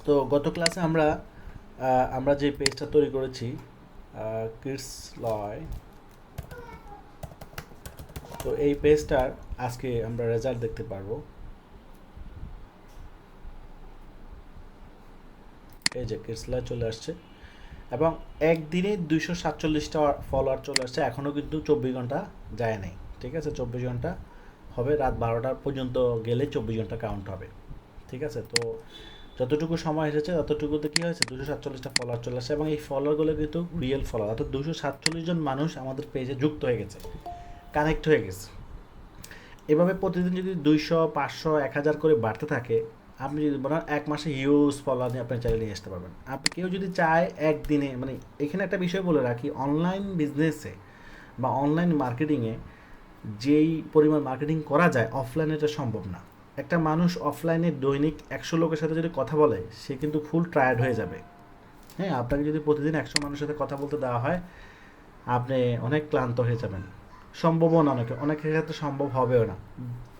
তো গত ক্লাসে আমরা যে পেজটা তৈরি করেছি কিডস লয়, তো এই পেজটার আজকে আমরা রেজাল্ট দেখতে পারবো। এই যে কিডস লয় চলে আসছে এবং একদিনে 247টা ফলোয়ার চলে আসছে। এখনও কিন্তু 24 ঘন্টা যায় নাই, ঠিক আছে? 24 ঘন্টা হবে, রাত 12টা পর্যন্ত গেলে 24 ঘন্টা কাউন্ট হবে, ঠিক আছে? তো যতটুকু সময় এসেছে ততটুকুতে কী হয়েছে, 247টা ফলোয়ার চলে আসে এবং এই ফলোয়ারগুলো কিন্তু রিয়েল ফলোয়ার, অর্থাৎ 247 জন মানুষ আমাদের পেজে যুক্ত হয়ে গেছে, কানেক্ট হয়ে গেছে। এভাবে প্রতিদিন যদি 200, 500, 1000 করে বাড়তে থাকে, আপনি যদি বলেন এক মাসে হিউজ ফলোয়ার নিয়ে আপনি চাইলে নিয়ে আসতে পারবেন। আপনি কেউ যদি চায় একদিনে, মানে এখানে একটা বিষয় বলে রাখি, অনলাইন বিজনেসে বা অনলাইন মার্কেটিংয়ে যেই পরিমাণ মার্কেটিং করা যায় অফলাইনে এটা সম্ভব না। একটা মানুষ অফলাইনে দৈনিক 100 লোকের সাথে যদি কথা বলে, সে কিন্তু ফুল টায়ার্ড হয়ে যাবে। হ্যাঁ, আপনাকে যদি প্রতিদিন 100 মানুষের সাথে কথা বলতে দেওয়া হয়, আপনি অনেক ক্লান্ত হয়ে যাবেন। সম্ভবও না, অনেকের ক্ষেত্রে সম্ভব হবেও না।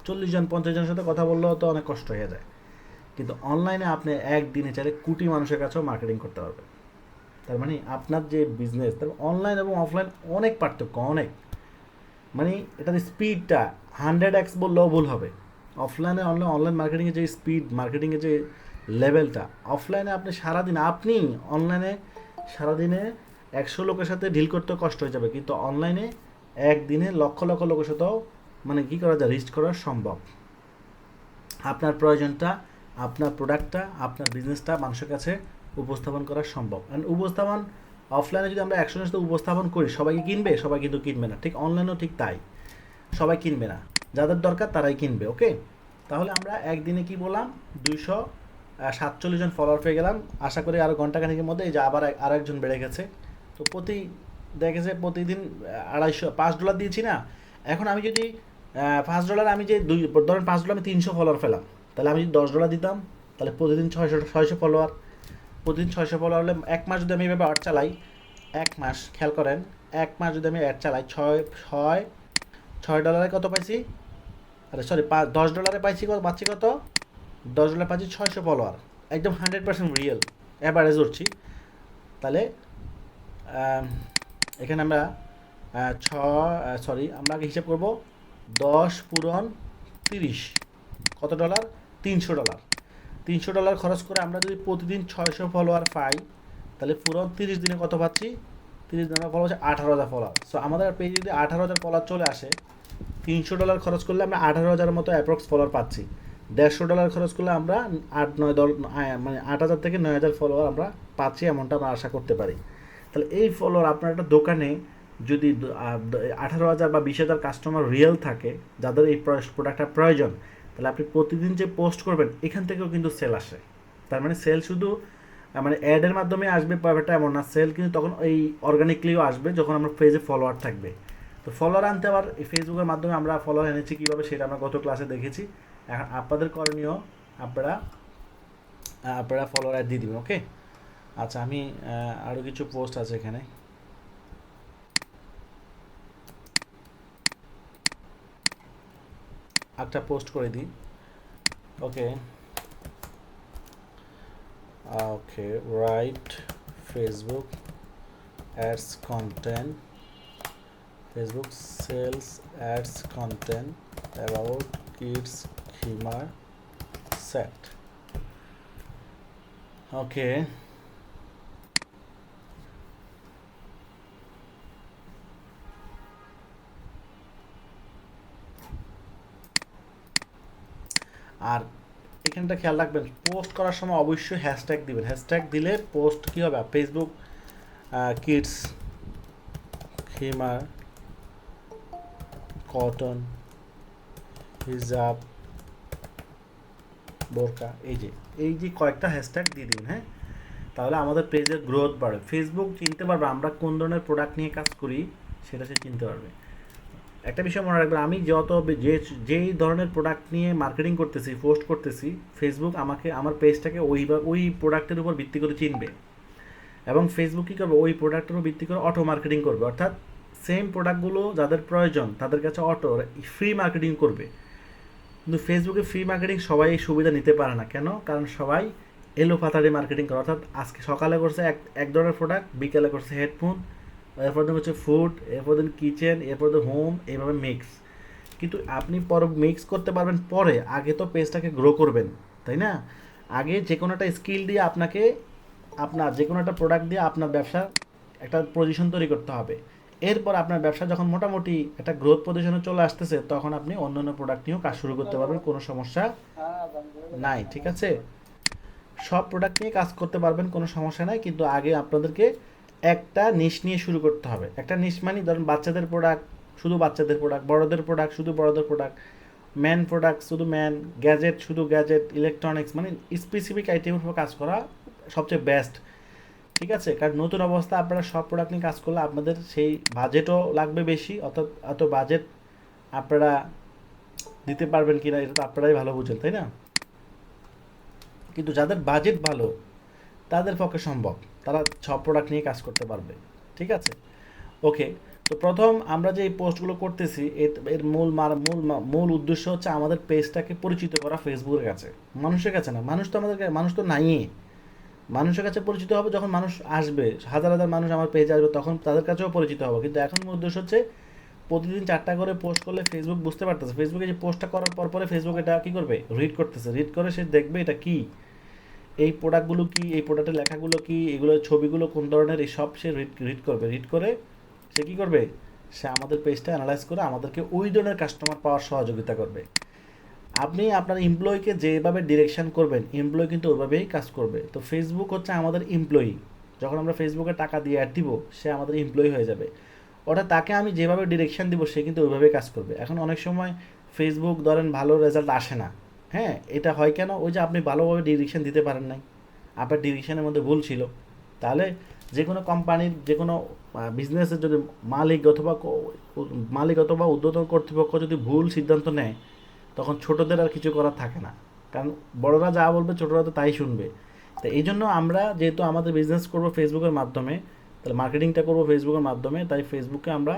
40 জন 50 জনের সাথে কথা বললেও তো অনেক কষ্ট হয়ে যায়। কিন্তু অনলাইনে আপনি একদিনে চাইলে কোটি মানুষের কাছেও মার্কেটিং করতে পারবেন। তার মানে আপনার যে বিজনেস, তার অনলাইন এবং অফলাইন অনেক পার্থক্য, অনেক। মানে এটার স্পিডটা 100x বললেও ভুল হবে। অফলাইনে অনলাইন মার্কেটিংয়ের যে স্পিড, মার্কেটিংয়ের যে লেভেলটা, অফলাইনে আপনি অনলাইনে সারাদিনে 100 লোকের সাথে ডিল করতে কষ্ট হয়ে যাবে, কিন্তু অনলাইনে একদিনে লক্ষ লক্ষ লোকের সাথেও মানে কী করা যায়, রিচ করা সম্ভব। আপনার প্রয়োজনটা, আপনার প্রোডাক্টটা, আপনার বিজনেসটা মানুষের কাছে উপস্থাপন করা সম্ভব। অ্যান্ড উপস্থাপন অফলাইনে যদি আমরা 100 জনের সাথে উপস্থাপন করি, সবাই কি কিনবে? সবাই কিন্তু কিনবে না। ঠিক অনলাইনেও ঠিক তাই, সবাই কিনবে না, যাদের দরকার তারাই কিনবে। ওকে, তাহলে আমরা একদিনে কি বললাম, 247 জন ফলোয়ার পেয়ে গেলাম। আশা করি আরও ঘন্টাখানিকের মধ্যে এই যে আবার আরেকজন বেড়ে গেছে। তো দেখেছে প্রতিদিন $250 দিয়েছি না। এখন আমি যদি $5 আমি যে ধরেন $5 আমি 300 ফলোয়ার পেলাম, তাহলে আমি যদি $10 দিতাম, তাহলে প্রতিদিন 600 ফলোয়ার, প্রতিদিন 600 ফলোয়ার হলে এক মাস যদি আমি এভাবে অ্যাড চালাই, এক মাস খেয়াল করেন, এক মাস যদি আমি অ্যাড চালাই, ছয় ডলারে কত পাইছি, আরে সরি, $10 পাচ্ছি কত, $10 পাচ্ছি 600 ফলোয়ার। একদম 100% রিয়েল অ্যাভারেজ ধরছি। তাহলে এখানে আমরা আমরা আগে হিসাব করবো, 10 পূরণ 30 কত ডলার, $300। $300 খরচ করে আমরা যদি প্রতিদিন 600 ফলোয়ার পাই, তাহলে পুরো 30 দিনে কত পাচ্ছি, 30 দিনে ফলো হচ্ছে 18,000 ফলোয়ার। সো আমাদের পেজে যদি 18,000 ফলোয়ার চলে আসে, $300 খরচ করলে আমরা 18,000 মতো অ্যাপ্রক্স ফলোয়ার পাচ্ছি। $150 খরচ করলে আমরা 8,000 থেকে 9,000 ফলোয়ার আমরা পাচ্ছি, এমনটা আমরা আশা করতে পারি। তাহলে এই ফলোয়ার আপনার একটা দোকানে যদি 18,000 বা 20,000 কাস্টমার রিয়েল থাকে, যাদের এই প্রোডাক্টটা প্রয়োজন, তাহলে আপনি প্রতিদিন যে পোস্ট করবেন, এখান থেকেও কিন্তু সেল আসে। তার মানে সেল শুধু মানে অ্যাডের মাধ্যমে আসবে ব্যাপারটা এমন না, সেল কিন্তু তখন এই অর্গানিকলিও আসবে যখন আমরা পেজে ফলোয়ার থাকবে। তো ফলোয়ার আনতে আবার এই ফেসবুকের মাধ্যমে আমরা ফলোয়ার এনেছি কীভাবে, সেটা আমরা গত ক্লাসে দেখেছি। এখন আপনাদের করণীয়, আপনারা ফলোয়ার অ্যাড দিয়ে দেবেন। ওকে, আচ্ছা, আমি আরও কিছু পোস্ট আছে এখানে, একটা পোস্ট করে দিই। Okay, right Facebook ads content, Facebook sales ads content about kids হিমার সেট। ওকে, আর এখানটা খেয়াল রাখবেন, পোস্ট করার সময় অবশ্যই হ্যাশট্যাগ দিবেন। হ্যাশট্যাগ দিলে পোস্ট কী হবে, ফেসবুক কিডস হিমার কটন হিজাব বোরকা, এই যে কয়েকটা হ্যাশট্যাগ দিয়ে দিন। হ্যাঁ, তাহলে আমাদের পেজের গ্রোথ বাড়বে, ফেসবুক চিনতে পারবে আমরা কোন ধরনের প্রোডাক্ট নিয়ে কাজ করি, সেটা সে চিনতে পারবে। একটা বিষয় মনে রাখবেন, আমি যেই ধরনের প্রোডাক্ট নিয়ে মার্কেটিং করতেছি, পোস্ট করতেছি, ফেসবুক আমার পেজটাকে ওই প্রোডাক্টের উপর ভিত্তি করে চিনবে এবং ফেসবুক কী করবে, ওই প্রোডাক্টের উপর ভিত্তি করে অটো মার্কেটিং করবে। অর্থাৎ সেম প্রোডাক্টগুলো যাদের প্রয়োজন তাদের কাছে অটো ফ্রি মার্কেটিং করবে। কিন্তু ফেসবুকে ফ্রি মার্কেটিং সবাই এই সুবিধা নিতে পারে না। কেন? কারণ সবাই এলো পাতাড়ি মার্কেটিং করা, অর্থাৎ আজকে সকালে করছে এক ধরনের প্রোডাক্ট, বিকেলে করছে হেডফোন, এরপর দিন হচ্ছে ফুড, এরপর দিন কিচেন, এরপর দিন হোম, এইভাবে মিক্স। কিন্তু আপনি পরে মিক্স করতে পারবেন পরে, আগে তো পেজটাকে গ্রো করবেন, তাই না? আগে যে কোনো একটা স্কিল দিয়ে আপনাকে, আপনার যে কোনো একটা প্রোডাক্ট দিয়ে আপনার ব্যবসা একটা পজিশন তৈরি করতে হবে। এরপর আপনার ব্যবসা যখন মোটামুটি একটা গ্রোথ পজিশনে চলে আসতেছে, তখন আপনি অন্য অন্য প্রোডাক্ট নিয়েও কাজ শুরু করতে পারবেন, কোনো সমস্যা নাই, ঠিক আছে? সব প্রোডাক্ট নিয়ে কাজ করতে পারবেন, কোনো সমস্যা নাই, কিন্তু আগে আপনাদেরকে একটা নিশ নিয়ে শুরু করতে হবে। একটা নিশ মানে ধরুন বাচ্চাদের প্রোডাক্ট, শুধু বাচ্চাদের প্রোডাক্ট, বড়দের প্রোডাক্ট, শুধু বড়দের প্রোডাক্ট, ম্যান প্রোডাক্ট, শুধু ম্যান, গ্যাজেট, শুধু গ্যাজেট, ইলেকট্রনিক্স, মানে স্পেসিফিক আইটেমের উপর কাজ করা সবচেয়ে বেস্ট, ঠিক আছে? কারণ নতুন অবস্থা আপনারা সব প্রোডাক্ট নিয়ে কাজ করলে আপনাদের সেই বাজেটও লাগবে বেশি, অর্থাৎ এত বাজেট আপনারা দিতে পারবেন কিনা এটা তো আপনারাই ভালো বুঝেন, তাই না? কিন্তু যাদের বাজেট ভালো তাদের পক্ষে সম্ভব, তারা সব প্রোডাক্ট নিয়ে কাজ করতে পারবে, ঠিক আছে? ওকে, তো প্রথম আমরা যে এই পোস্টগুলো করতেছি এর মূল উদ্দেশ্য হচ্ছে আমাদের পেজটাকে পরিচিত করা ফেসবুকের কাছে, মানুষের কাছে না। মানুষ তো আমাদেরকে, মানুষ তো নাই, মানুষের কাছে পরিচিত হবে যখন মানুষ আসবে, হাজার হাজার মানুষ আমার পেজে আসবে, তখন তাদের কাছেও পরিচিত হবে। কিন্তু এখন মূল উদ্দেশ্য হচ্ছে প্রতিদিন 4টা করে পোস্ট করলে ফেসবুক বুঝতে পারতেছে, ফেসবুকে যে পোস্টটা করার পরে ফেসবুক এটা কী করবে, রিড করতেছে, রিড করে সে দেখবে এটা কী, এই প্রোডাক্টগুলো কি, এই প্রোডাক্টের লেখাগুলো কি, এগুলো ছবিগুলো কোন ধরনের, এই সব সে রিড করবে, রিড করে সে কী করবে, সে আমাদের পেজটা অ্যানালাইজ করে আমাদেরকে ওই ধরনের কাস্টমার পাওয়ার সহযোগিতা করবে। আপনি আপনার এমপ্লয়িকে যেভাবে ডিরেকশন করবেন, এমপ্লয়ি কিন্তু ওইভাবেই কাজ করবে। তো ফেসবুক হচ্ছে আমাদের এমপ্লয়ি, যখন আমরা ফেসবুকে টাকা দিয়ে অ্যাড দিব, সে আমাদের এমপ্লয়ি হয়ে যাবে। ওটা তাকে আমি যেভাবে ডিরেকশন দিব সে কিন্তু ওইভাবেই কাজ করবে। এখন অনেক সময় ফেসবুক ধরেন ভালো রেজাল্ট আসে না, হ্যাঁ, এটা হয় কেন? ওই যে আপনি ভালোভাবে ডিরেকশন দিতে পারেন নাই, আপনার ডিরেকশনের মধ্যে ভুল ছিল। তাহলে যে কোনো কোম্পানির, যে কোনো বিজনেসের যদি মালিক অথবা ঊর্ধ্বতন কর্তৃপক্ষ যদি ভুল সিদ্ধান্ত নেয়, তখন ছোটদের আর কিছু করার থাকে না, কারণ বড়রা যা বলবে ছোটরা তো তাই শুনবে। তো এই জন্য আমরা যেহেতু আমাদের বিজনেস করব ফেসবুকের মাধ্যমে, তাহলে মার্কেটিংটা করব ফেসবুকের মাধ্যমে, তাই ফেসবুকে আমরা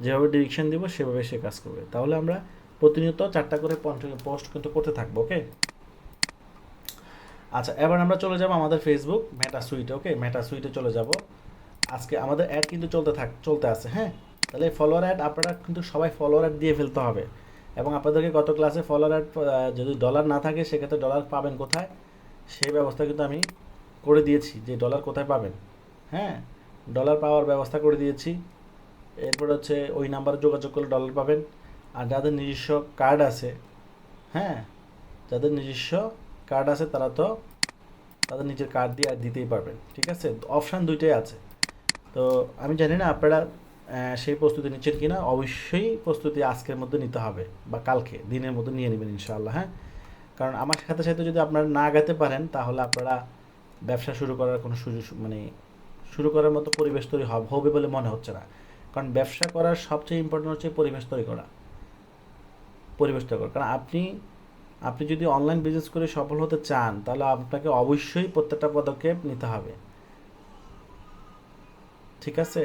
যেভাবে ডিরেকশন দিব সেভাবে সে কাজ করবে। তাহলে আমরা প্রতিনিয়ত 4টা করে পোস্ট কিন্তু করতে থাকবো, ওকে? আচ্ছা, এবার আমরা চলে যাব আমাদের ফেসবুক মেটা সুইটে, ওকে? মেটা সুইটে চলে যাব। আজকে আমাদের অ্যাড কিন্তু চলতে আছে, হ্যাঁ? তাহলে ফলোয়ার অ্যাড আপনারা কিন্তু সবাই ফলোয়ার অ্যাড দিয়ে ফেলতে হবে। এবং আপনাদেরকে গত ক্লাসে ফলোয়ার অ্যাড যদি ডলার না থাকে সেক্ষেত্রে ডলার পাবেন কোথায়, সেই ব্যবস্থা কিন্তু আমি করে দিয়েছি, যে ডলার কোথায় পাবেন, হ্যাঁ, ডলার পাওয়ার ব্যবস্থা করে দিয়েছি। এরপর হচ্ছে ওই নাম্বারে যোগাযোগ করলে ডলার পাবেন। আর যাদের নিজস্ব কার্ড আছে, হ্যাঁ, যাদের নিজস্ব কার্ড আছে তারা তো তাদের নিজের কার্ড দিয়ে আর দিতেই পারবেন, ঠিক আছে? অপশান দুইটাই আছে। তো আমি জানি না আপনারা সেই প্রস্তুতি নিচ্ছেন কি না, অবশ্যই প্রস্তুতি আজকের মধ্যে নিতে হবে বা কালকে দিনের মধ্যে নিয়ে নেবেন ইনশাআল্লাহ, হ্যাঁ? কারণ আমার সাথে সাথে যদি আপনারা না আগাতে পারেন তাহলে আপনারা ব্যবসা শুরু করার কোনো সুযোগ, মানে শুরু করার মতো পরিবেশ তৈরি হবে বলে মনে হচ্ছে না। কারণ ব্যবসা করার সবচেয়ে ইম্পর্টেন্ট হচ্ছে পরিবেশ তৈরি করা, কারণ আপনি যদি অনলাইন বিজনেস করে সফল হতে চান তাহলে আপনাকে অবশ্যই প্রত্যেকটা পদক্ষেপ নিতে হবে, ঠিক আছে?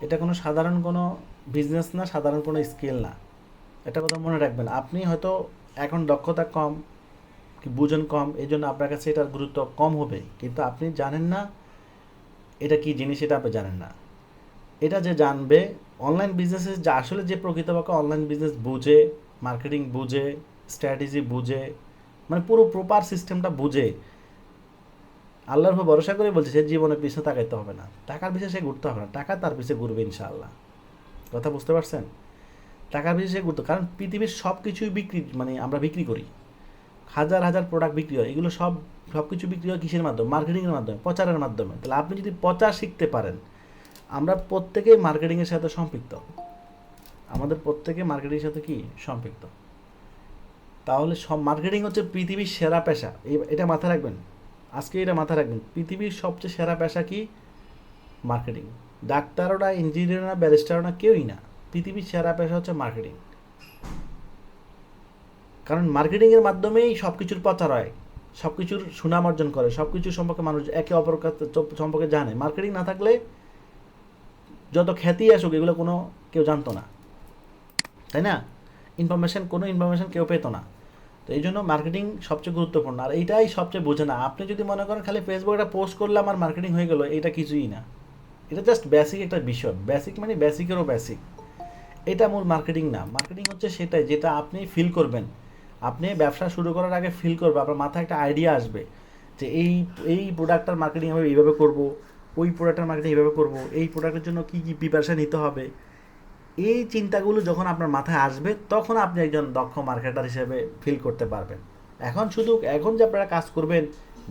এটা কোনো সাধারণ কোনো বিজনেস না, সাধারণ কোনো স্কিল না, এটা কথা মনে রাখবেন। আপনি হয়তো এখন দক্ষতা কম, কি বুঝেন কম, এই জন্য আপনার কাছে এটার গুরুত্ব কম হবে, কিন্তু আপনি জানেন না এটা কি জিনিস, এটা আপনি জানেন না। এটা যে জানবে অনলাইন বিজনেসে, যা আসলে যে প্রকৃতপক্ষে অনলাইন বিজনেস বুঝে, মার্কেটিং বুঝে, স্ট্র্যাটেজি বুঝে, মানে পুরো প্রপার সিস্টেমটা বুঝে, আল্লাহর উপর ভরসা করে বলছে, সে জীবনে পিছনে তাকাইতে হবে না, টাকার পিছিয়ে সে ঘুরতে হবে না, টাকা তার পিছিয়ে ঘুরবে ইনশাআল্লাহ। কথা বুঝতে পারছেন? টাকার পিছিয়ে সে ঘুরতে, কারণ পৃথিবীর সব কিছুই বিক্রি, মানে আমরা বিক্রি করি, হাজার হাজার প্রোডাক্ট বিক্রি হয়, এগুলো সব কিছু বিক্রি হয় কিসের মাধ্যমে? মার্কেটিংয়ের মাধ্যমে, প্রচারের মাধ্যমে। তাহলে আপনি যদি প্রচার শিখতে পারেন, আমরা প্রত্যেকেই মার্কেটিংয়ের সাথে সম্পৃক্ত, আমাদের প্রত্যেকে মার্কেটিংয়ের সাথে কি সম্পৃক্ত। তাহলে সব মার্কেটিং হচ্ছে পৃথিবীর সেরা পেশা, এটা মাথায় রাখবেন, আজকে এটা মাথায় রাখবেন। পৃথিবীর সবচেয়ে সেরা পেশা কি? মার্কেটিং। ডাক্তারও না, ইঞ্জিনিয়ার না, ব্যারিস্টারও না, কেউই না, পৃথিবীর সেরা পেশা হচ্ছে মার্কেটিং। কারণ মার্কেটিংয়ের মাধ্যমেই সব কিছুর প্রচার হয়, সব কিছুর সুনাম অর্জন করে, সব কিছু সম্পর্কে মানুষ একে অপর সম্পর্কে জানে। মার্কেটিং না থাকলে যত খ্যাতি আসুক এগুলো কোনো কেউ জানতো না, তাই না? কোনো ইনফরমেশন কেউ পেতো না। তো এই জন্য মার্কেটিং সবচেয়ে গুরুত্বপূর্ণ, আর এইটাই সবচেয়ে বোঝে না। আপনি যদি মনে করেন খালি ফেসবুকে একটা পোস্ট করলে আমার মার্কেটিং হয়ে গেলো, এটা কিছুই না। এটা জাস্ট বেসিক একটা বিষয়, বেসিক মানে বেসিকেরও বেসিক। এটা মূল মার্কেটিং না। মার্কেটিং হচ্ছে সেটাই যেটা আপনি ফিল করবেন, আপনি ব্যবসা শুরু করার আগে ফিল করবে, আপনার মাথায় একটা আইডিয়া আসবে যে এই এই প্রোডাক্টটার মার্কেটিং আমি এইভাবে করব, ওই প্রোডাক্টের মার্কেটিং এইভাবে করব, এই প্রোডাক্টের জন্য কী কী প্রিপারেশন নিতে হবে। এই চিন্তাগুলো যখন আপনার মাথায় আসবে তখন আপনি একজন দক্ষ মার্কেটার হিসেবে ফিল করতে পারবেন। এখন যে আপনারা কাজ করবেন,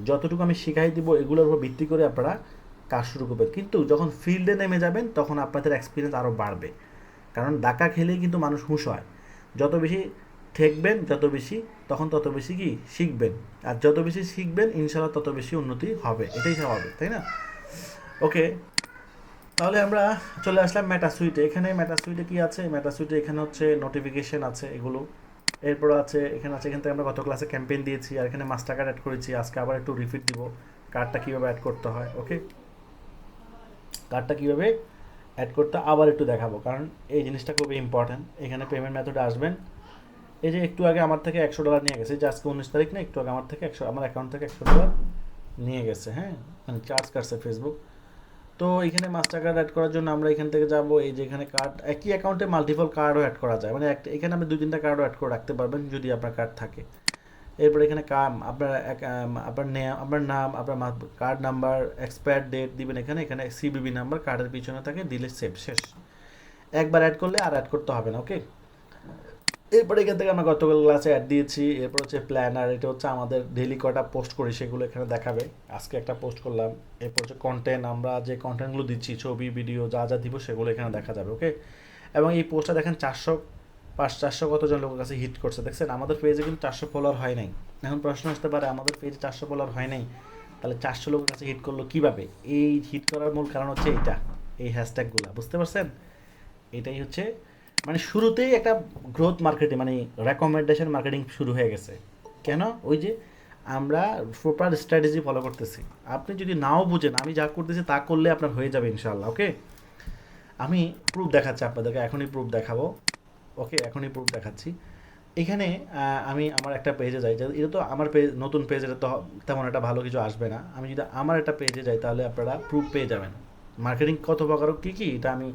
যতটুকু আমি শিখাই দিব এগুলোর উপর ভিত্তি করে আপনারা কাজ শুরু করবেন, কিন্তু যখন ফিল্ডে নেমে যাবেন তখন আপনাদের এক্সপিরিয়েন্স আরও বাড়বে। কারণ ধাক্কা খেলেই কিন্তু মানুষ হুঁশ হয়। যত বেশি ঠেকবেন যত বেশি, তখন তত বেশি কি শিখবেন, আর যত বেশি শিখবেন ইনশাল্লাহ তত বেশি উন্নতি হবে, এটাই স্বাভাবিক, তাই না? ওকে, তাহলে আমরা চলে আসলাম মেটা সুইটে। এখানে মেটা সুইটে কী আছে? মেটা সুইটে এখানে হচ্ছে নোটিফিকেশন আছে এগুলো, এরপর আছে এখানে আছে, এখান থেকে আমরা গত ক্লাসে ক্যাম্পেইন দিয়েছি, আর এখানে মাস্টার কার্ড অ্যাড করেছি। আজকে আবার একটু রিপিট দিব কার্ডটা কীভাবে অ্যাড করতে হয়। ওকে, কার্ডটা কীভাবে অ্যাড করতে আবার একটু দেখাবো, কারণ এই জিনিসটা খুবই ইম্পর্ট্যান্ট। এখানে পেমেন্ট মেথডে আসবেন। এই যে একটু আগে আমার থেকে $100 নিয়ে গেছে, যে আজকে 19 তারিখ না, একটু আগে আমার থেকে আমার অ্যাকাউন্ট থেকে $100 নিয়ে গেছে, হ্যাঁ, মানে চার্জ কাটছে ফেসবুক। তো এখানে মাস্টার কার্ড অ্যাড করার জন্য আমরা এখান থেকে যাব, এই যে এখানে কার্ড, একই অ্যাকাউন্টে মাল্টিপল কার্ডও অ্যাড করা যায়, মানে এখানে আপনি 2-3টা কার্ডও অ্যাড করে রাখতে পারবেন যদি আপনার কার্ড থাকে। এরপর এখানে আপনার নাম, আপনার কার্ড নাম্বার, এক্সপায়ার ডেট দিবেন এখানে, এখানে সিবিবি নাম্বার কার্ডের পিছনে থাকে, দিলে সেভ, শেষ। একবার অ্যাড করলে আর অ্যাড করতে হবে না। ওকে, এরপরে এখান থেকে আমরা গতকাল ক্লাসে অ্যাড দিয়েছি। এরপর হচ্ছে প্ল্যানার, এটা হচ্ছে আমাদের ডেইলি কটা পোস্ট করি সেগুলো এখানে দেখাবে। আজকে একটা পোস্ট করলাম। এরপর হচ্ছে কন্টেন্ট, আমরা যে কন্টেন্টগুলো দিচ্ছি, ছবি ভিডিও যা যা দিব সেগুলো এখানে দেখা যাবে। ওকে, এবং এই পোস্টটা দেখেন 400 কতজন লোকের কাছে হিট করছে, দেখছেন? আমাদের পেজে কিন্তু 400 ফলোয়ার হয় নাই। এখন প্রশ্ন আসতে পারে, আমাদের পেজে 400 ফলোয়ার হয় নাই, তাহলে 400 লোকের কাছে হিট করলো কীভাবে? এই হিট করার মূল কারণ হচ্ছে এইটা, এই হ্যাশট্যাগুলো, বুঝতে পারছেন? এটাই হচ্ছে, মানে শুরুতেই একটা গ্রোথ মার্কেটিং, মানে রেকমেন্ডেশন মার্কেটিং শুরু হয়ে গেছে। কেন? ওই যে আমরা প্রপার স্ট্র্যাটেজি ফলো করতেছি। আপনি যদি নাও বুঝেন, আমি যা করতেছি তা করলে আপনার হয়ে যাবে ইনশাল্লাহ। ওকে, আমি প্রুফ দেখাচ্ছি আপনাদেরকে, এখনই প্রুফ দেখাবো। ওকে, এখনই প্রুফ দেখাচ্ছি। এখানে আমি আমার একটা পেজে যাই, এটা তো আমার পেজ, নতুন পেজ, এটা তো তেমন একটা ভালো কিছু আসবে না। আমি যদি আমার একটা পেজে যাই তাহলে আপনারা প্রুফ পেয়ে যাবেন মার্কেটিং কত প্রকার কী কী, এটা আমি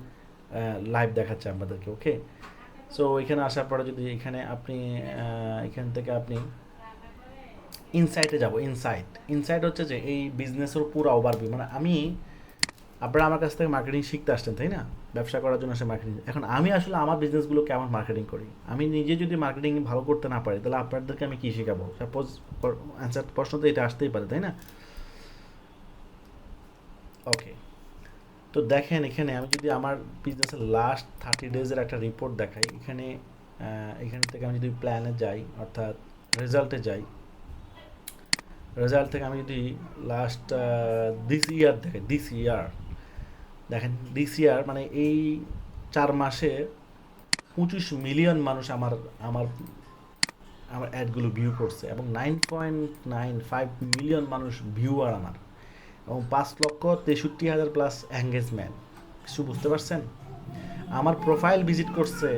লাইভ দেখাচ্ছি আপনাদেরকে। ওকে, সো এখানে আসার পরে যদি এখানে এখান থেকে আপনি ইনসাইটে যাব, ইনসাইট হচ্ছে যে এই বিজনেসের পুরো ওভারভিউ, মানে আপনারা আমার কাছ থেকে মার্কেটিং শিখতে আসছেন, তাই না? ব্যবসা করার জন্য আসে মার্কেটিং। এখন আমি আসলে আমার বিজনেসগুলো কেমন মার্কেটিং করি, আমি নিজে যদি মার্কেটিং ভালো করতে না পারি তাহলে আপনাদেরকে আমি কী শেখাবো? সাপোজ অ্যান্সার প্রশ্ন তো এটা আসতেই পারে, তাই না? ওকে, তো দেখেন এখানে আমি যদি আমার বিজনেসের লাস্ট 30 ডেজের একটা রিপোর্ট দেখাই, এখান থেকে আমি যদি প্ল্যানে যাই, অর্থাৎ রেজাল্টে যাই, রেজাল্ট থেকে আমি যদি লাস্ট দিস ইয়ার দেখেন দিস ইয়ার মানে এই 4 মাসে 25 মিলিয়ন মানুষ আমার আমার আমার অ্যাডগুলো ভিউ করছে, এবং 9.95 মিলিয়ন মানুষ ভিউয়ার আমার, এবং 5,63,000 প্লাস এঙ্গেজমেন্ট। কিছু বুঝতে পারছেন? আমার প্রোফাইল ভিজিট করছে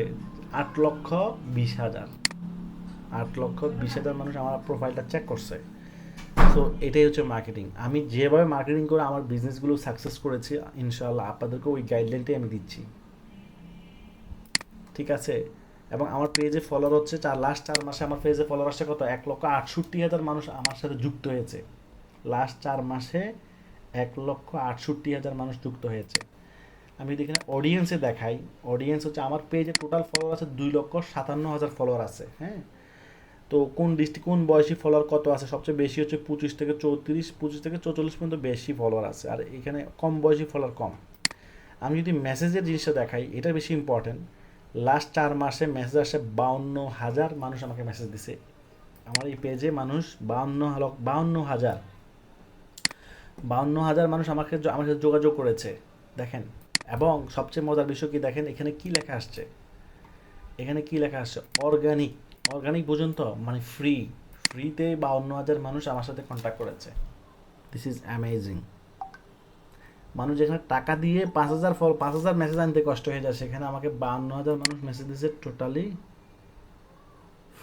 8,20,000, 8,20,000 মানুষ আমার প্রোফাইলটা চেক করছে। তো এটাই হচ্ছে মার্কেটিং। আমি যেভাবে মার্কেটিং করে আমার বিজনেসগুলো সাকসেস করেছি, ইনশাআল্লাহ আপনাদেরকে ওই গাইডলাইনটাই আমি দিচ্ছি, ঠিক আছে? এবং আমার পেজে ফলোয়ার হচ্ছে লাস্ট 4 মাসে আমার পেজে ফলোয়ার আসছে কত? 1,68,000 মানুষ আমার সাথে যুক্ত হয়েছে। লাস্ট 4 মাসে 1,68,000 মানুষ যুক্ত হয়েছে। আমি যদি এখানে অডিয়েন্সে দেখাই, অডিয়েন্স হচ্ছে আমার পেজে টোটাল ফলোয়ার আছে 2,57,000 ফলোয়ার আছে, হ্যাঁ। তো কোন বয়সী ফলোয়ার কত আছে? সবচেয়ে বেশি হচ্ছে 25 থেকে 34, 25 থেকে 44 পর্যন্ত বেশি ফলোয়ার আছে, আর এখানে কম বয়সী ফলোয়ার কম। আমি যদি মেসেজের জিনিসটা দেখাই, এটা বেশি ইম্পর্টেন্ট। লাস্ট 4 মাসে মেসেজ আসে 52,000 মানুষ আমাকে মেসেজ দিছে। আমার এই পেজে মানুষ 52,000 মানুষ আমার সাথে যোগাযোগ করেছে, দেখেন। এবং সবচেয়ে মজার বিষয় কি দেখেন, এখানে কি লেখা আসছে? অর্গানিক বুঝুন তো, মানে ফ্রিতে 52,000 মানুষ আমার সাথে কন্ট্যাক্ট করেছে। This is amazing. মানুষ যেখানে টাকা দিয়ে 5,000 মেসেজ আনতে কষ্ট হয়ে যায়, সেখানে আমাকে 52,000 মানুষ মেসেজ দিয়েছে টোটালি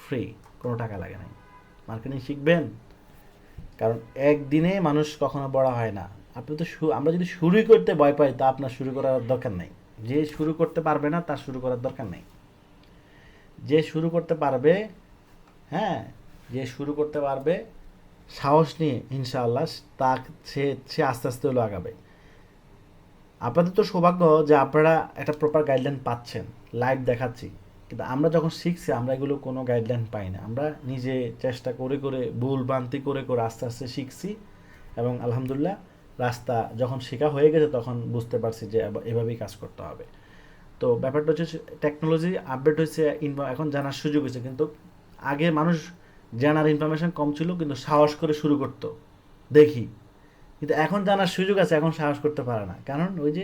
ফ্রি, কোনো টাকা লাগে না। মার্কেটিং শিখবেন, কারণ একদিনে মানুষ কখনো বড় হয় না। আপনি তো আমরা যদি শুরুই করতে ভয় পাই, তা আপনার শুরু করার দরকার নেই। যে শুরু করতে পারবে না তার শুরু করার দরকার নেই। যে শুরু করতে পারবে, হ্যাঁ, যে শুরু করতে পারবে সাহস নিয়ে, ইনশাআল্লাহ তা সে সে আস্তে আস্তে হলো আগাবে। আপনাদের তো সৌভাগ্য যে আপনারা একটা প্রপার গাইডলাইন পাচ্ছেন, লাইভ দেখাচ্ছি। কিন্তু আমরা যখন শিখছি আমরা এগুলো কোনো গাইডলাইন পাই না। আমরা নিজে চেষ্টা করে করে ভুল ভ্রান্তি করে করে আস্তে আস্তে শিখছি, এবং আলহামদুলিল্লাহ রাস্তা যখন শেখা হয়ে গেছে তখন বুঝতে পারছি যে এভাবেই কাজ করতে হবে। তো ব্যাপারটা হচ্ছে টেকনোলজি আপডেট হয়েছে, এখন জানার সুযোগ হয়েছে, কিন্তু আগে মানুষ জানার ইনফরমেশন কম ছিল কিন্তু সাহস করে শুরু করতো দেখি। কিন্তু এখন জানার সুযোগ আছে, এখন সাহস করতে পারে না, কারণ ওই যে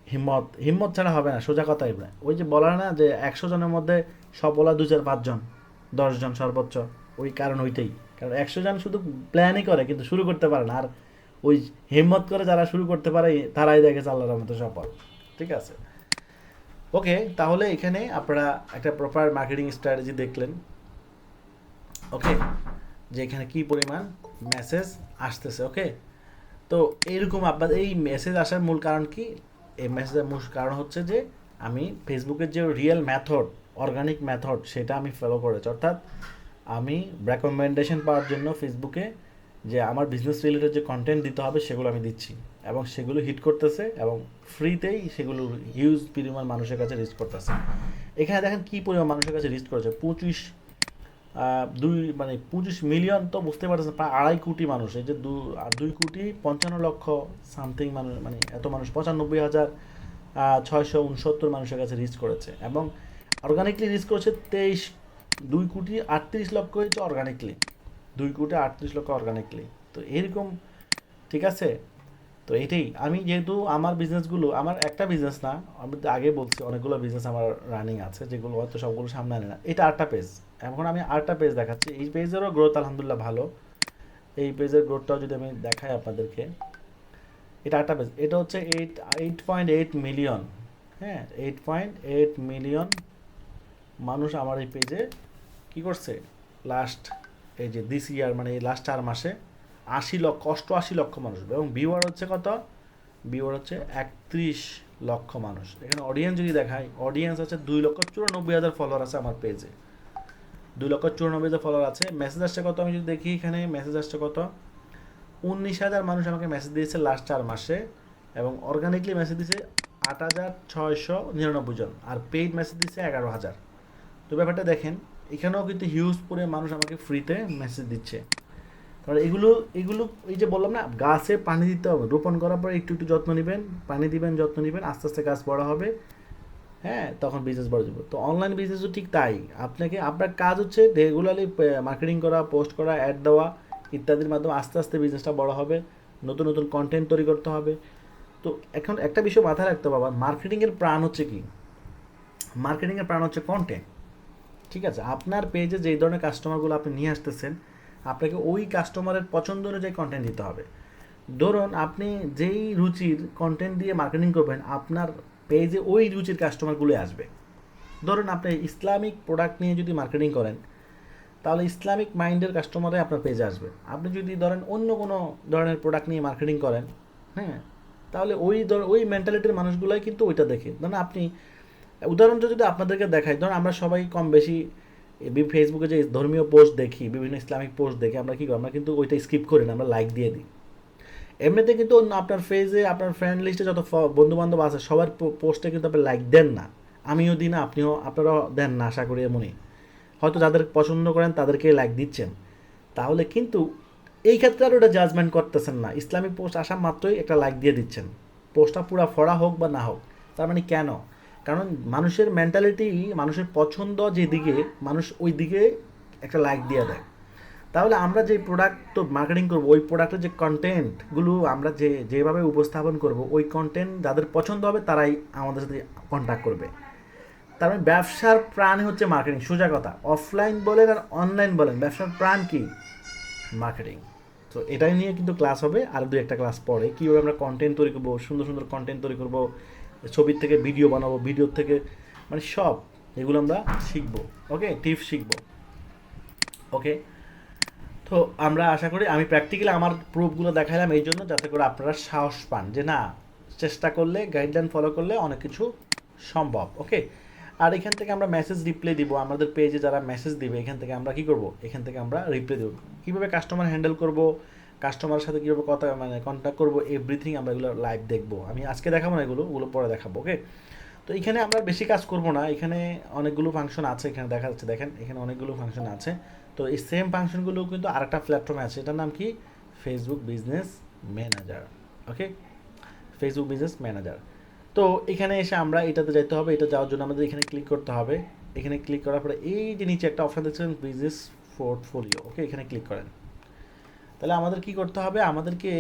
হিম্মত, হিম্মত ছাড়া হবে না, সোজা কথাই না। ওই যে বলা না যে 100 জনের মধ্যে সব বলা 2-4-5 জন, 10 জন সর্বোচ্চ। ওই কারণ ওইটাই, কারণ 100 জন শুধু প্ল্যানই করে কিন্তু শুরু করতে পারে না। আর ওই হিম্মত করে যারা শুরু করতে পারে তারাই দেখেছে আল্লাহর মতো সফল। ঠিক আছে, ওকে। তাহলে এখানে আপনারা একটা প্রপার মার্কেটিং স্ট্র্যাটেজি দেখলেন, ওকে, যে এখানে কি পরিমাণ মেসেজ আসতেছে। ওকে, তো এইরকম আপনাদের এই মেসেজ আসার মূল কারণ কি? এই মেসেজের মূল কারণ হচ্ছে যে আমি ফেসবুকের যে রিয়েল মেথড, অর্গানিক মেথড, সেটা আমি ফলো করেছি। অর্থাৎ আমি রেকমেন্ডেশন পাওয়ার জন্য ফেসবুকে যে আমার বিজনেস রিলেটেড যে কন্টেন্ট দিতে হবে সেগুলো আমি দিচ্ছি, এবং সেগুলো হিট করতেছে, এবং ফ্রিতেই সেগুলো হিউজ পরিমাণ মানুষের কাছে রিচ করতেছে। এখানে দেখেন কি পরিমাণ মানুষের কাছে রিচ করেছে, 25 মিলিয়ন, তো বুঝতে পারছেন প্রায় 2.5 কোটি মানুষ। এই যে 2,55,00,000 সামথিং মানুষ, মানে এত মানুষ 95,669 মানুষের কাছে রিচ করেছে, এবং অর্গানিকলি রিচ করেছে 2,38,00,000 হচ্ছে অর্গানিকলি, 2,38,00,000 অর্গানিকলি। তো এরকম, ঠিক আছে। তো এটাই আমি, যেহেতু আমার বিজনেসগুলো, আমার একটা বিজনেস না, আমি তো আগে বলছি অনেকগুলো বিজনেস আমার রানিং আছে, যেগুলো হয়তো সবগুলো সামনে আনে না। এটা আরেকটা পেজ, এখন আমি আরেকটা পেজ দেখাচ্ছি। এই পেজেরও গ্রোথ আলহামদুলিল্লাহ ভালো। এই পেজের গ্রোথটাও যদি আমি দেখাই আপনাদেরকে, এটা আরেকটা পেজ, এটা হচ্ছে 8.8 মিলিয়ন। হ্যাঁ, 8.8 মিলিয়ন মানুষ আমার এই পেজে কি করছে লাস্ট, এই যে দিস ইয়ার, মানে এই লাস্ট 4 মাসে 88 লক্ষ মানুষ, এবং ভিউয়ার হচ্ছে কত? ভিউয়ার হচ্ছে 31 লক্ষ মানুষ। এখানে অডিয়েন্স যদি দেখাই, অডিয়েন্স আছে 2,94,000 ফলোয়ার আছে আমার পেজে, 2,94,000 ফলোয়ার আছে। মেসেজ আসছে কত আমি যদি দেখি, এখানে মেসেজ আসছে কত? 19,000 মানুষ আমাকে মেসেজ দিয়েছে লাস্ট 4 মাসে, এবং অর্গানিকলি মেসেজ দিয়েছে 8,699 জন, আর পেইড মেসেজ দিচ্ছে 11,000। তো ব্যাপারটা দেখেন, এখানেও কিন্তু হিউজ পরিমাণ মানুষ আমাকে ফ্রিতে মেসেজ দিচ্ছে। কারণ এগুলো এগুলো এই যে বললাম না, গাছে পানি দিতে হবে, রোপণ করার পরে একটু একটু যত্ন নেবেন, পানি দিবেন, যত্ন নেবেন, আস্তে আস্তে গাছ বড় হবে, হ্যাঁ, তখন বিজনেস বড় যাবে। তো অনলাইন বিজনেসও ঠিক তাই। আপনার কাজ হচ্ছে রেগুলারলি মার্কেটিং করা, পোস্ট করা, অ্যাড দেওয়া ইত্যাদির মাধ্যমে আস্তে আস্তে বিজনেসটা বড় হবে, নতুন নতুন কন্টেন্ট তৈরি করতে হবে। তো এখন একটা বিষয় মাথায় রাখতে হবে, মার্কেটিংয়ের প্রাণ হচ্ছে কি? মার্কেটিংয়ের প্রাণ হচ্ছে কন্টেন্ট। ঠিক আছে, আপনার পেজে যেই ধরনের কাস্টমারগুলো আপনি নিয়ে আসতেছেন, আপনাকে ওই কাস্টমারের পছন্দ অনুযায়ী কন্টেন্ট দিতে হবে। ধরুন আপনি যেই রুচির কন্টেন্ট দিয়ে মার্কেটিং করবেন, আপনার পেজে ওই রুচির কাস্টমারগুলো আসবে। ধরুন আপনি ইসলামিক প্রোডাক্ট নিয়ে যদি মার্কেটিং করেন, তাহলে ইসলামিক মাইন্ডের কাস্টমারই আপনার পেজে আসবে। আপনি যদি ধরেন অন্য কোনো ধরনের প্রোডাক্ট নিয়ে মার্কেটিং করেন, হ্যাঁ, তাহলে ওই মেন্টালিটির মানুষগুলোই কিন্তু ওইটা দেখে। ধরুন আপনি, উদাহরণটা যদি আপনাদেরকে দেখাই, ধরুন আমরা সবাই কম বেশি ফেসবুকে যে ধর্মীয় পোস্ট দেখি, বিভিন্ন ইসলামিক পোস্ট দেখি, আমরা কী করি? আমরা কিন্তু ওইটা স্কিপ করি না, আমরা লাইক দিয়ে দিই। এমনিতে কিন্তু আপনার ফেজে, আপনার ফ্রেন্ড লিস্টে যত বন্ধুবান্ধব আছে সবার পোস্টে কিন্তু আপনি লাইক দেন না, আমিও দিই না, আপনারাও দেন না, আশা করি এমনই। হয়তো যাদের পছন্দ করেন তাদেরকে লাইক দিচ্ছেন, তাহলে কিন্তু এই ক্ষেত্রে আর ওটা জাজমেন্ট করতেছেন না, ইসলামিক পোস্ট আসা মাত্রই একটা লাইক দিয়ে দিচ্ছেন, পোস্টটা পুরো ফড়া হোক বা না হোক। তার মানে কেন? কারণ মানুষের মেন্টালিটি, মানুষের পছন্দ যেদিকে, মানুষ ওই দিকে একটা লাইক দিয়ে দেয়। তাহলে আমরা যে প্রোডাক্ট তো মার্কেটিং করবো, ওই প্রোডাক্টের যে কন্টেন্টগুলো আমরা যেভাবে উপস্থাপন করব, ওই কন্টেন্ট যাদের পছন্দ হবে তারাই আমাদের সাথে কন্ট্যাক্ট করবে। তার মানে ব্যবসার প্রাণ হচ্ছে মার্কেটিং, সোজা কথা। অফলাইন বলেন আর অনলাইন বলেন, ব্যবসার প্রাণ কি? মার্কেটিং। তো এটাই নিয়ে কিন্তু ক্লাস হবে আর 2-1টা ক্লাস পরে, কীভাবে আমরা কন্টেন্ট তৈরি করবো, সুন্দর সুন্দর কন্টেন্ট তৈরি করবো, ছবির থেকে ভিডিও বানাবো, ভিডিওর থেকে, মানে সব এগুলো আমরা শিখবো, ওকে, টিপস শিখবো, ওকে। তো আমরা আশা করি আমি প্র্যাকটিক্যালি আমার প্রুফগুলো দেখালাম এই জন্য যাতে করে আপনারা সাহস পান যে না, চেষ্টা করলে, গাইডলাইন ফলো করলে অনেক কিছু সম্ভব, ওকে। আর এখান থেকে আমরা মেসেজ রিপ্লাই দিব, আমাদের পেজে যারা মেসেজ দিবে এখান থেকে আমরা কি করব, এখান থেকে আমরা রিপ্লাই দেবো। কীভাবে কাস্টমার হ্যান্ডেল করব, কাস্টমারের সাথে কীভাবে কথা মানে কন্ট্যাক্ট করবো, এভরিথিং আমরা এগুলো লাইভ দেখবো। আমি আজকে দেখাবো না, এগুলো পরে দেখাবো, ওকে। তো এখানে আমরা বেশি কাজ করব না, এখানে অনেকগুলো ফাংশন আছে, এখানে দেখা যাচ্ছে, দেখেন এখানে অনেকগুলো ফাংশন আছে। তো এই সেম ফাংশনগুলো কিন্তু আরেকটা প্ল্যাটফর্মে আছে, এটার নাম কি, ফেসবুক বিজনেস ম্যানেজার, ওকে, ফেসবুক বিজনেস ম্যানেজার। তো এখানে এসে আমরা এটাতে যেতে হবে, এটা যাওয়ার জন্য আমাদের এখানে ক্লিক করতে হবে। এখানে ক্লিক করার পরে এই যে নিচে একটা অপশন দেখছেন বিজনেস পোর্টফোলিও, ওকে, এখানে ক্লিক করেন। তাহলে আমাদের কি করতে হবে, আমাদেরকে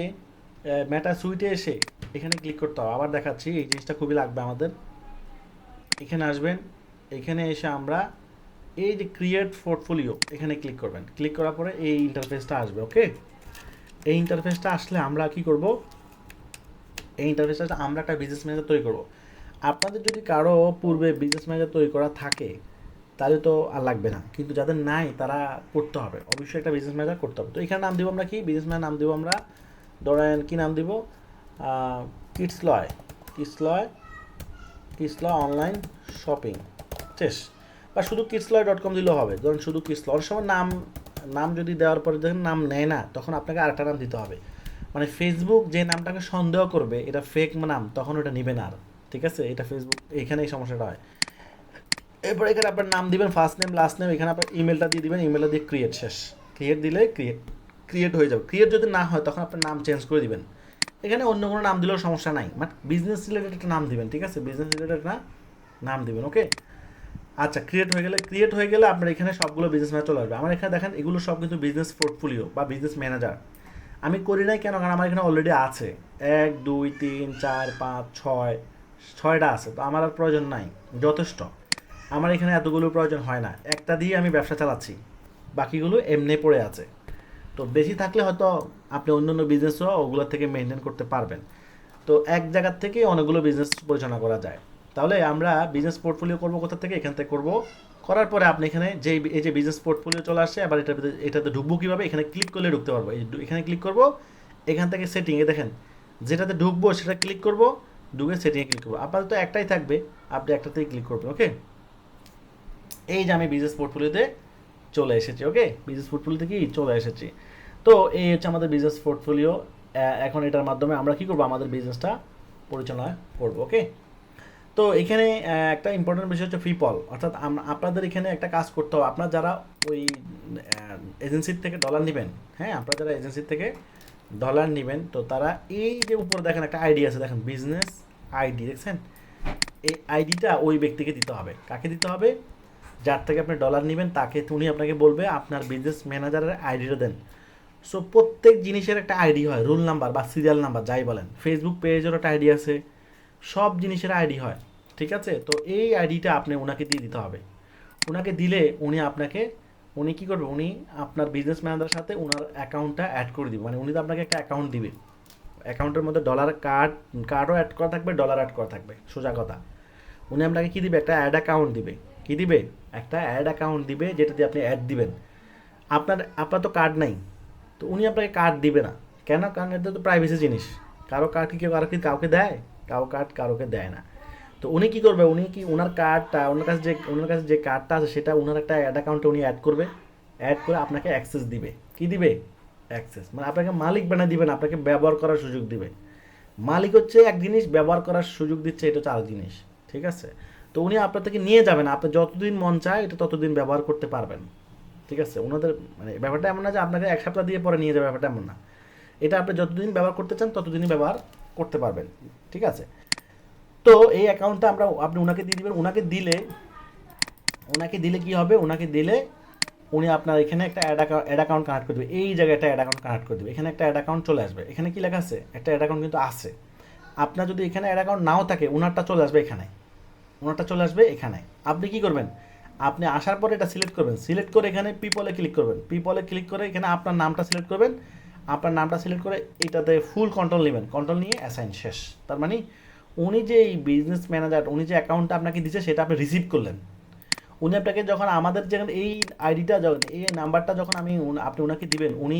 মেটা সুইটে এসে এখানে ক্লিক করতে হবে। আবার দেখাচ্ছি, এই জিনিসটা খুবই লাগবে আমাদের। এখানে আসবেন, এখানে এসে আমরা এই যে ক্রিয়েট পোর্টফোলিও এখানে ক্লিক করবেন। ক্লিক করার পরে এই ইন্টারফেসটা আসবে, ওকে। এই ইন্টারফেসটা আসলে আমরা কি করব, এই ইন্টারফেসটা আমরা একটা বিজনেস ম্যানেজার তৈরি করব। আপনাদের যদি কারো পূর্বে বিজনেস ম্যানেজার তৈরি করা থাকে তাহলে তো আর লাগবে না, কিন্তু যাদের নাই তারা করতে হবে, অবশ্যই একটা বিজনেস ম্যানেজার করতে হবে। তো এখানে নাম দিব আমরা কি, বিজনেস ম্যানেজার নাম দিব আমরা, ধরেন কি নাম দিব, কিডসলয়, কিডসলয়, কিডসলয় অনলাইন শপিং শেষ, বা শুধু kidsloy.com দিলেও হবে। ধরুন শুধু কিডসলয়, অনেক সময় নাম যদি দেওয়ার পরে দেখেন নাম নেয় না, তখন আপনাকে আরেকটা নাম দিতে হবে। মানে ফেসবুক যে নামটাকে সন্দেহ করবে এটা ফেক নাম, তখন ওটা নেবে না আর, ঠিক আছে। এটা ফেসবুক, এখানে এই সমস্যাটা হয়। এরপর এখানে আপনার নাম দিবেন, ফার্স্ট নেম লাস্ট নেম, এখানে আপনার ইমেলটা দিয়ে দিবেন, ইমেলটা দিয়ে ক্রিয়েট শেষ। ক্রিয়েট দিলে ক্রিয়েট হয়ে যাবে। ক্রিয়েট যদি না হয় তখন আপনার নাম চেঞ্জ করে দিবেন। এখানে অন্য কোনো নাম দিলেও সমস্যা নাই, বাট বিজনেস রিলেটেড একটা নাম দিবেন, ঠিক আছে, বিজনেস রিলেটেড একটা নাম দিবেন, ওকে। আচ্ছা, ক্রিয়েট হয়ে গেলে আপনার এখানে সবগুলো বিজনেস ম্যানেজার চলে আসবে। আমার এখানে দেখেন এগুলো সব কিন্তু বিজনেস পোর্টফোলিও বা বিজনেস ম্যানেজার। আমি করি নাই কেন, কারণ আমার এখানে অলরেডি আছে 1 2 3 4 5 6টা আছে, তো আমার আর প্রয়োজন নাই, যথেষ্ট। আমার এখানে এতগুলো প্রয়োজন হয় না, একটা দিয়ে আমি ব্যবসা চালাচ্ছি, বাকিগুলো এমনি পড়ে আছে। তো বেশি থাকলে হয়তো আপনি অন্য অন্য বিজনেসও ওগুলো থেকে মেনটেন করতে পারবেন। তো এক জায়গার থেকে অনেকগুলো বিজনেস পরিচালনা করা যায়। তাহলে আমরা বিজনেস পোর্টফোলিও করবো কোথা থেকে, এখান থেকে করবো। করার পরে আপনি এখানে যে এই যে বিজনেস পোর্টফোলিও চলে আসছে, আবার এটাতে ঢুকবো কীভাবে, এখানে ক্লিক করলে ঢুকতে পারবো। এখানে ক্লিক করবো, এখান থেকে সেটিংয়ে দেখেন যেটাতে ঢুকবো সেটা ক্লিক করবো, ঢুকে সেটিংয়ে ক্লিক করবো। আপাতত একটাই থাকবে, আপনি একটাতেই ক্লিক করবেন, ওকে। এই যে আমি বিজনেস পোর্টফোলিওতে চলে এসেছি, ওকে, বিজনেস পোর্টফোলিওতে কি চলে এসেছি। তো এই হচ্ছে আমাদের বিজনেস পোর্টফোলিও। এখন এটার মাধ্যমে আমরা কি করবো, আমাদের বিজনেসটা পরিচালনা করবো, ওকে। তো এখানে একটা ইম্পর্টেন্ট বিষয় হচ্ছে ফিপল, অর্থাৎ আপনাদের এখানে একটা কাজ করতে হবে। আপনার যারা ওই এজেন্সির থেকে ডলার নেবেন, হ্যাঁ, আপনারা যারা এজেন্সির থেকে ডলার নেবেন, তো তারা এই যে উপরে দেখেন একটা আইডি আছে, দেখেন বিজনেস আইডি, দেখছেন, এই আইডিটা ওই ব্যক্তিকে দিতে হবে। কাকে দিতে হবে, যার থেকে আপনি ডলার নেবেন তাকে, উনি আপনাকে বলবে আপনার বিজনেস ম্যানেজারের আইডিটা দেন। সো প্রত্যেক জিনিসের একটা আইডি হয়, রোল নাম্বার বা সিরিয়াল নাম্বার যাই বলেন, ফেসবুক পেজেরও একটা আইডি আছে, সব জিনিসের আইডি হয়, ঠিক আছে। তো এই আইডিটা আপনি ওনাকে দিয়ে দিতে হবে। ওনাকে দিলে উনি কী করবে, উনি আপনার বিজনেস ম্যানেজারের সাথে ওনার অ্যাকাউন্টটা অ্যাড করে দিবে। মানে উনি তো আপনাকে একটা অ্যাকাউন্ট দিবে, অ্যাকাউন্টের মধ্যে ডলার কার্ডও অ্যাড করা থাকবে, ডলার অ্যাড করা থাকবে, সোজা কথা। উনি আপনাকে কী দিবে, একটা অ্যাড অ্যাকাউন্ট দিবে। কী দিবে, একটা অ্যাড অ্যাকাউন্ট দিবে, যেটা দিয়ে আপনি অ্যাড দিবেন। আপনার তো কার্ড নাই, তো উনি আপনাকে কার্ড দিবে না। কেন, কারণ এটা তো প্রাইভেসি জিনিস, কারো কার্ড কি কেউ কাউকে দেয়, কাউকে দেয় না। তো উনি কী করবে, উনি কি ওনার কার্ডটা, ওনার কাছে যে কার্ডটা আছে সেটা ওনার একটা অ্যাড অ্যাকাউন্টে উনি অ্যাড করবে, অ্যাড করে আপনাকে অ্যাক্সেস দিবে। কি দিবে, অ্যাক্সেস, মানে আপনাকে মালিক বানিয়ে দিবেন, আপনাকে ব্যবহার করার সুযোগ দিবে। মালিক হচ্ছে এক জিনিস, ব্যবহার করার সুযোগ দিচ্ছে এটা হচ্ছে আরেক জিনিস, ঠিক আছে। তো উনি আপনার থেকে নিয়ে যাবেন, আপনি যতদিন মন চায় এটা ততদিন ব্যবহার করতে পারবেন, ঠিক আছে। ওনাদের মানে ব্যাপারটা এমন না যে আপনাকে এক সপ্তাহ দিয়ে পরে নিয়ে যাবে, ব্যাপারটা এমন না। এটা আপনি যতদিন ব্যবহার করতে চান ততদিনই ব্যবহার করতে পারবেন, ঠিক আছে। তো এই অ্যাকাউন্টটা আপনি ওনাকে দিয়ে দিবেন। ওনাকে দিলে কি হবে, ওনাকে দিলে উনি আপনার এখানে একটা অ্যাড অ্যাকাউন্ট কানেক্ট করে দেবে। এই জায়গায় একটা অ্যাড অ্যাকাউন্ট কানেক্ট করে দেবে, এখানে একটা অ্যাড অ্যাকাউন্ট চলে আসবে। এখানে কি লেখা আছে, একটা অ্যাড অ্যাকাউন্ট কিন্তু আছে। আপনার যদি এখানে অ্যাড অ্যাকাউন্ট নাও থাকে, ওনারটা চলে আসবে এখানে। আপনি কি করবেন, আপনি আসার পরে এটা সিলেক্ট করবেন, সিলেক্ট করে এখানে পিপলে ক্লিক করবেন, পিপলে ক্লিক করে এখানে আপনার নামটা সিলেক্ট করবেন। আপনার নামটা সিলেক্ট করে এটাতে ফুল কন্ট্রোল নেবেন, কন্ট্রোল নিয়ে অ্যাসাইন শেষ। তার মানে উনি যে এই বিজনেস ম্যানেজার, উনি যে অ্যাকাউন্টটা আপনাকে দিচ্ছে সেটা আপনি রিসিভ করলেন। উনি আপনাকে যখন আমাদের যেখানে এই আইডিটা যখন এই নাম্বারটা যখন আপনি ওনাকে দিবেন, উনি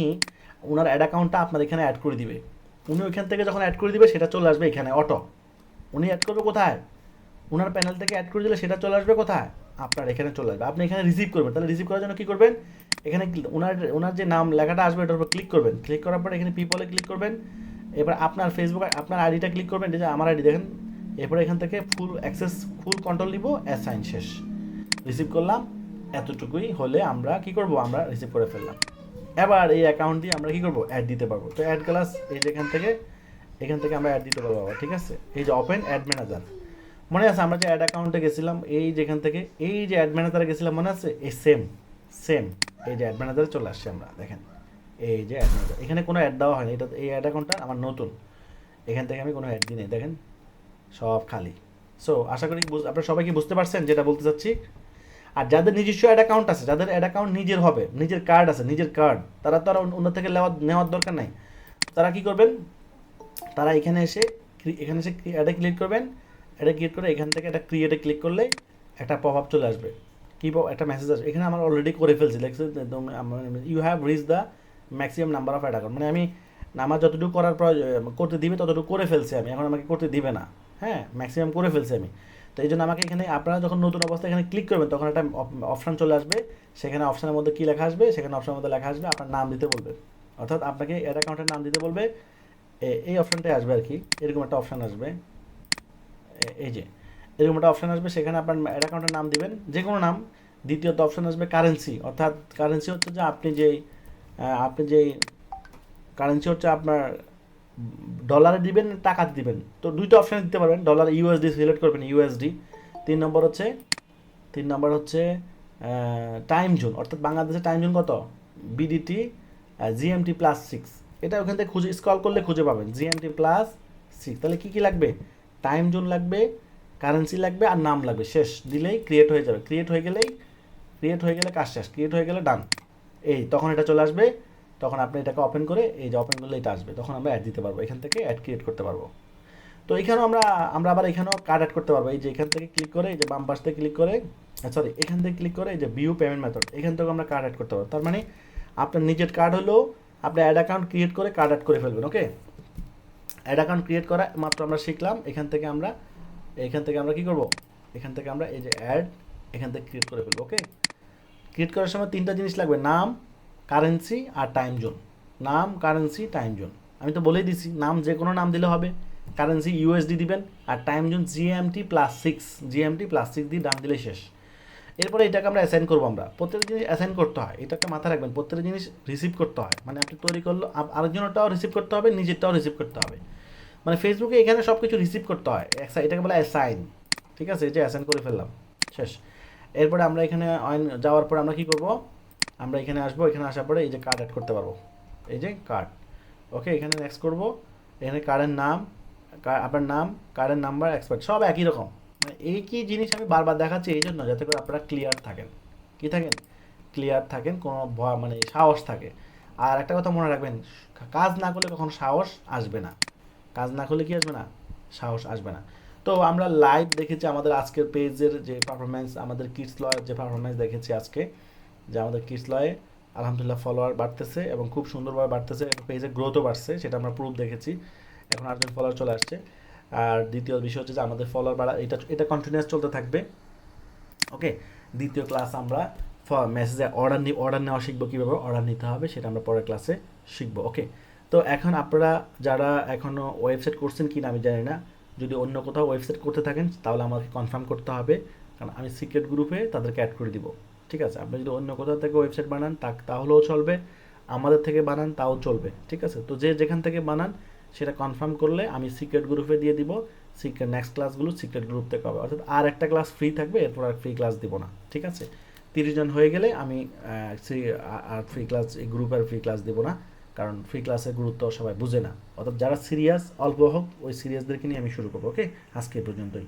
ওনার অ্যাড অ্যাকাউন্টটা আপনার এখানে অ্যাড করে দিবে। উনি ওইখান থেকে যখন অ্যাড করে দিবে সেটা চলে আসবে এখানে অটো। উনি অ্যাড করবে কোথায়? ওনার প্যানেল থেকে অ্যাড করে দিলে সেটা চলে আসবে কোথায়? আপনার এখানে চলে আসবে। আপনি এখানে রিসিভ করবেন। তাহলে রিসিভ করার জন্য কী করবেন? এখানে ওনার যে নাম লেখাটা আসবে ওটার উপর ক্লিক করবেন। ক্লিক করার পর এখানে পিপলে ক্লিক করবেন। এবার আপনার ফেসবুক আপনার আইডিটা ক্লিক করবেন, যে আমার আইডি দেখেন। এরপরে এখান থেকে ফুল অ্যাক্সেস ফুল কন্ট্রোল নিব, অ্যাসাইন শেষ। রিসিভ করলাম, এতটুকুই হলে আমরা কি করব? আমরা রিসিভ করে ফেললাম। এবার এই অ্যাকাউন্ট দিয়ে আমরা কি করব? অ্যাড দিতে পারবো। তো অ্যাড ক্লাস এই যে এখান থেকে আমরা অ্যাড দিতে পারবো আবার, ঠিক আছে? এই যে ওপেন অ্যাড ম্যানেজার, মনে আছে আমরা যে অ্যাড অ্যাকাউন্টে গেছিলাম, এই যেখান থেকে এই যে অ্যাড ম্যানেজারে গেছিলাম, মনে আছে? এই সেম এই যে অ্যাড ম্যানেজারে চলে আসছে আমরা, দেখেন এই যে অ্যাড ম্যানেজার। এখানে কোনো অ্যাড দেওয়া হয়নি, এটা এই অ্যাড অ্যাকাউন্টটা আমার নতুন। এখান থেকে আমি কোনো অ্যাড দিই নেই, দেখেন সব খালি। সো আশা করি আপনারা সবাই কি বুঝতে পারছেন যেটা বলতে চাচ্ছি? আর যাদের নিজস্ব অ্যাড অ্যাকাউন্ট আছে, যাদের অ্যাড অ্যাকাউন্ট নিজের হবে, নিজের কার্ড আছে, নিজের কার্ড, তারা তো আর অন্য থেকে নেওয়ার দরকার নাই। তারা কি করবেন? তারা এখানে এসে অ্যাডে ক্লিক করবেন। অ্যাডে ক্লিক করে এখান থেকে একটা ক্রিয়েটে ক্লিক করলে একটা পপ আপ চলে আসবে। একটা মেসেজ আসবে। এখানে আমার অলরেডি করে ফেলছি, লেখছে you have reach the maximum number of add account. মানে আমি আমার যতটুকু করতে দিবে ততটুকু করে ফেলছি আমি, এখন আমাকে করতে দিবে না। হ্যাঁ, ম্যাক্সিমাম করে ফেলছি আমি। তো এই জন্য আমাকে এখানে আপনারা যখন নতুন অবস্থায় এখানে ক্লিক করবেন তখন একটা অপশান চলে আসবে। সেখানে অপশানের মধ্যে কী লেখা আসবে? সেখানে অপশানের মধ্যে লেখা আসবে আপনার নাম দিতে বলবে, অর্থাৎ আপনাকে অ্যাড অ্যাকাউন্টের নাম দিতে বলবে। এই অপশানটাই আসবে আর কি, এরকম একটা অপশান আসবে। এই যে এরকম একটা অপশান আসবে, সেখানে আপনার অ্যাড অ্যাকাউন্টের নাম দিবেন, যে কোনো নাম। দ্বিতীয়ত অপশান আসবে কারেন্সি, অর্থাৎ কারেন্সি হচ্ছে যে আপনি যেই কারেন্সি হচ্ছে আপনার ডলারে দিবেন, টাকাতে দিবেন। তো দুইটা অপশান দিতে পারবেন। ডলার ইউএসডি সিলেক্ট করবেন, ইউএসডি। তিন নম্বর হচ্ছে টাইম জোন, অর্থাৎ বাংলাদেশের টাইম জোন কত? BDT GMT +6। এটা ওখান থেকে স্ক্রল করলে খুঁজে পাবেন, জিএমটি +6। তাহলে কী লাগবে? টাইম জোন লাগবে, কারেন্সি লাগবে, আর নাম লাগবে। শেষ দিলেই ক্রিয়েট হয়ে যাবে। ক্রিয়েট হয়ে গেলে কাজ শেষ। ক্রিয়েট হয়ে গেলে ডান। তখন এটা চলে আসবে। তখন আপনি এটাকে ওপেন করে, এই যে ওপেন করলে এটা আসবে, তখন আমরা অ্যাড দিতে পারবো। এখান থেকে অ্যাড ক্রিয়েট করতে পারবো। তো এখানেও আমরা আবার এখানেও কার্ড অ্যাড করতে পারবো। এই যে এখান থেকে ক্লিক করে, এই যে বাম পাশ থেকে ক্লিক করে, এখান থেকে ক্লিক করে এই যে ভিউ পেমেন্ট মেথড, এখান থেকে আমরা কার্ড অ্যাড করতে পারবো। তার মানে আপনার নিজের কার্ড হলেও আপনি অ্যাড অ্যাকাউন্ট ক্রিয়েট করে কার্ড অ্যাড করে ফেলবেন। ওকে, অ্যাড অ্যাকাউন্ট ক্রিয়েট করা মাত্র আমরা শিখলাম। এখান থেকে আমরা কি করব? এখান থেকে আমরা এই যে এখান থেকে ক্রিয়েট করে ফেলবো। ওকে, ক্রিয়েট করার সময় তিনটা জিনিস লাগবে: নাম, কারেন্সি আর টাইম জোন। নাম, কারেন্সি, টাইম জোন। আমি তো বলেই দিছি, নাম যে কোনো নাম দিলে হবে, কারেন্সি ইউএসডি দিবেন, আর টাইম জোন জিএমটি+6 দিয়ে ডান দিলে শেষ। এরপরে এটাকে আমরা অ্যাসাইন করবো। আমরা প্রত্যেকটা জিনিস অ্যাসাইন করতে হয়, এটাকে মাথায় রাখবেন। প্রত্যেকটা জিনিস রিসিভ করতে হয়, মানে আপনি তৈরি করলো আরেকজনেরটাও রিসিভ করতে হবে, নিজেরটাও রিসিভ করতে হবে। মানে ফেসবুকে এখানে সব কিছু রিসিভ করতে হয়, এটাকে বলে অ্যাসাইন। ঠিক আছে, এই যে অ্যাসাইন করে ফেললাম, শেষ। এরপরে আমরা এখানে যাওয়ার পর আমরা কী করবো? আমরা এখানে আসবো। এখানে আসার পরে এই যে কার্ড অ্যাড করতে পারবো, এই যে কার্ড। ওকে, এখানে নেক্সট করবো। এখানে কার্ডের নাম, আপনার নাম, কার্ডের নাম্বার, এক্সপার্ট, সব একই রকম। মানে একই জিনিস আমি বারবার দেখাচ্ছি এই জন্য, যাতে করে আপনারা ক্লিয়ার থাকেন। কি থাকেন? ক্লিয়ার থাকেন, কোনো মানে সাহস থাকে। আর একটা কথা মনে রাখবেন, কাজ না করলে কখনো সাহস আসবে না। কাজ না করলে কি আসবে না? সাহস আসবে না। তো আমরা লাইভ দেখেছি আমাদের আজকের পেজের যে পারফরমেন্স, আমাদের কিডস লয়ের যে পারফরমেন্স দেখেছি আজকে, যে আমাদের কিডস লয়ে আলহামদুলিল্লাহ ফলোয়ার বাড়তেছে এবং খুব সুন্দরভাবে বাড়তেছে, পেজের গ্রোথও বাড়ছে, সেটা আমরা প্রুফ দেখেছি। এখন 8জন ফলোয়ার চলে আসছে। আর দ্বিতীয় বিষয় হচ্ছে যে আমাদের ফলোয়ার বাড়া, এটা কন্টিনিউয়াস চলতে থাকবে। ওকে, দ্বিতীয় ক্লাস আমরা মেসেজে অর্ডার নেওয়া শিখবো, কীভাবে অর্ডার নিতে হবে সেটা আমরা পরের ক্লাসে শিখবো। ওকে, তো এখন আপনারা যারা এখনও ওয়েবসাইট করছেন কি না আমি জানি না, যদি অন্য কোথাও ওয়েবসাইট করতে থাকেন তাহলে আমাকে কনফার্ম করতে হবে, কারণ আমি সিক্রেট গ্রুপে তাদেরকে অ্যাড করে দিব। ঠিক আছে, আপনি যদি অন্য কোথাও থেকে ওয়েবসাইট বানান তাহলেও চলবে, আমাদের থেকে বানান তাও চলবে। ঠিক আছে, তো যেখান থেকে বানান সেটা কনফার্ম করলে আমি সিক্রেট গ্রুপে দিয়ে দিব। নেক্সট ক্লাসগুলো সিক্রেট গ্রুপ থেকে হবে, অর্থাৎ আর একটা ক্লাস ফ্রি থাকবে, এরপর আর ফ্রি ক্লাস দিব না। ঠিক আছে, 30 জন হয়ে গেলে আমি আর ফ্রি ক্লাস, এই গ্রুপের ফ্রি ক্লাস দিব না, কারণ ফ্রি ক্লাসের গুরুত্ব সবাই বুঝে না। অর্থাৎ যারা সিরিয়াস, অল্প হোক, ওই সিরিয়াসদেরকে নিয়ে আমি শুরু করবো। ওকে, আজকে এই পর্যন্তই।